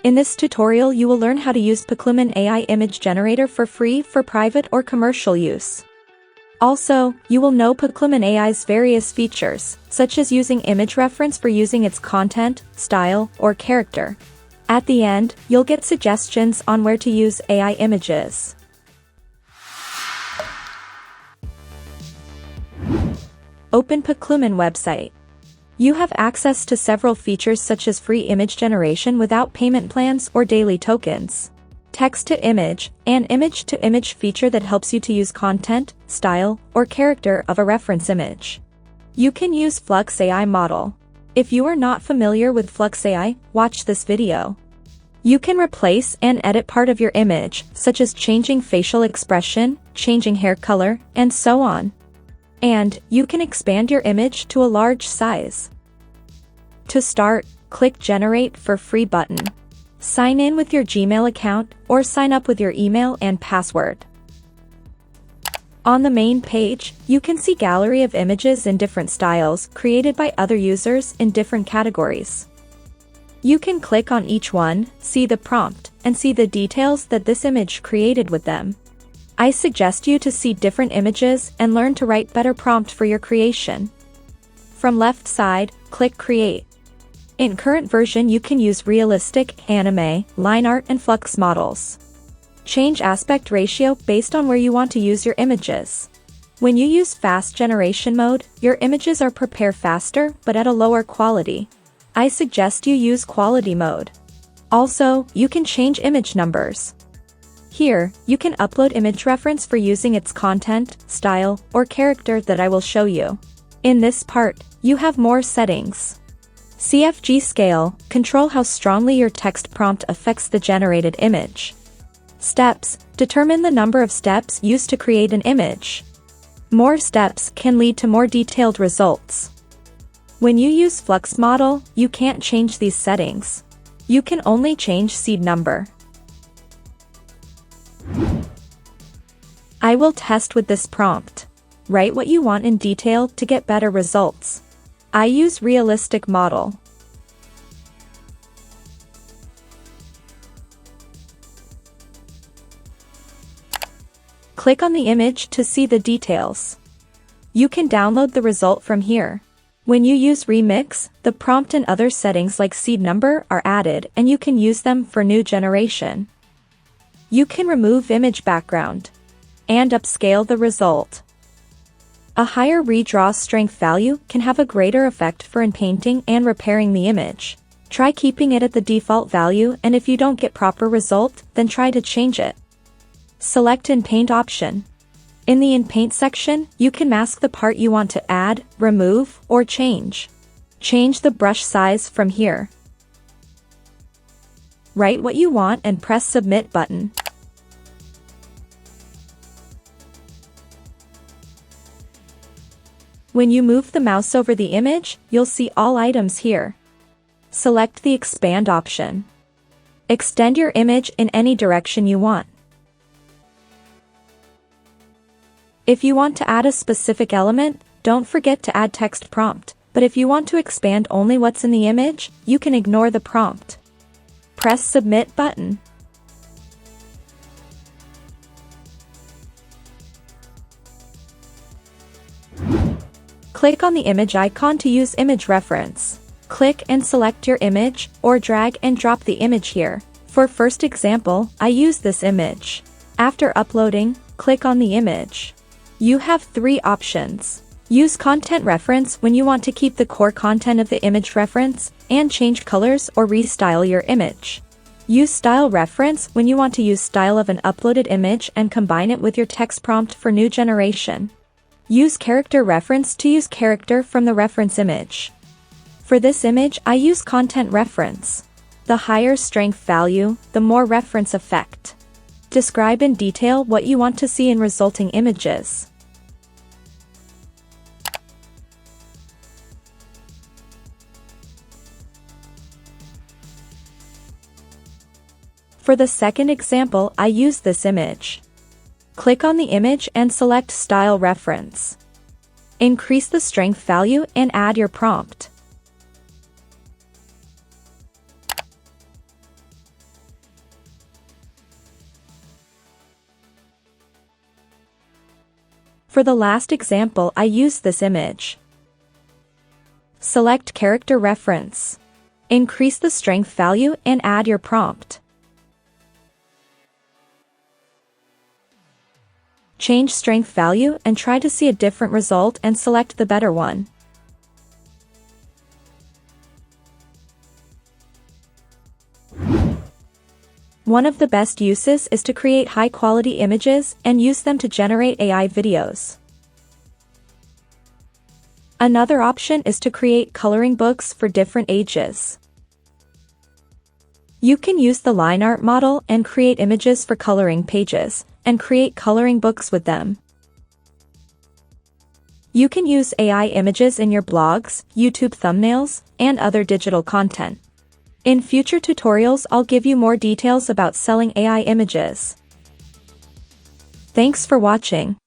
In this tutorial you will learn how to use Piclumen AI image generator for free for private or commercial use. Also, you will know Piclumen AI's various features, such as using image reference for using its content, style, or character. At the end, you'll get suggestions on where to use AI images. Open Piclumen website. You have access to several features such as free image generation without payment plans or daily tokens, text-to-image, and image-to-image feature that helps you to use content, style, or character of a reference image. You can use Flux AI model. If you are not familiar with Flux AI, watch this video. You can replace and edit part of your image, such as changing facial expression, changing hair color, and so on. And you can expand your image to a large size. To start, click Generate for Free button. Sign in with your Gmail account or sign up with your email and password. On the main page, you can see gallery of images in different styles created by other users in different categories. You can click on each one, see the prompt, and see the details that this image created with them. I suggest you to see different images and learn to write better prompt for your creation. From left side, click Create. In current version you can use realistic, anime, line art and flux models. Change aspect ratio based on where you want to use your images. When you use fast generation mode, your images are prepared faster but at a lower quality. I suggest you use quality mode. Also, you can change image numbers. Here, you can upload image reference for using its content, style, or character that I will show you. In this part, you have more settings. CFG scale, control how strongly your text prompt affects the generated image. Steps, determine the number of steps used to create an image. More steps can lead to more detailed results. When you use Flux model, you can't change these settings. You can only change seed number. I will test with this prompt. Write what you want in detail to get better results. I use realistic model. Click on the image to see the details. You can download the result from here. When you use Remix, the prompt and other settings like seed number are added and you can use them for new generation. You can remove image background and upscale the result. A higher redraw strength value can have a greater effect for inpainting and repairing the image. Try keeping it at the default value, and if you don't get proper result, then try to change it. Select Inpaint option. In the Inpaint section, you can mask the part you want to add, remove, or change. Change the brush size from here. Write what you want and press Submit button. When you move the mouse over the image, you'll see all items here. Select the Expand option. Extend your image in any direction you want. If you want to add a specific element, don't forget to add text prompt, but if you want to expand only what's in the image, you can ignore the prompt. Press Submit button. Click on the image icon to use image reference. Click and select your image, or drag and drop the image here. For first example, I use this image. After uploading, click on the image. You have three options. Use content reference when you want to keep the core content of the image reference, and change colors or restyle your image. Use style reference when you want to use style of an uploaded image and combine it with your text prompt for new generation. Use character reference to use character from the reference image. For this image, I use content reference. The higher strength value, the more reference effect. Describe in detail what you want to see in resulting images. For the second example, I use this image. Click on the image and select Style Reference. Increase the strength value and add your prompt. For the last example, I used this image. Select character reference. Increase the strength value and add your prompt. Change strength value and try to see a different result and select the better one. One of the best uses is to create high-quality images and use them to generate AI videos. Another option is to create coloring books for different ages. You can use the line art model and create images for coloring pages, and create coloring books with them. You can use AI images in your blogs, YouTube thumbnails, and other digital content. In future tutorials, I'll give you more details about selling AI images. Thanks for watching.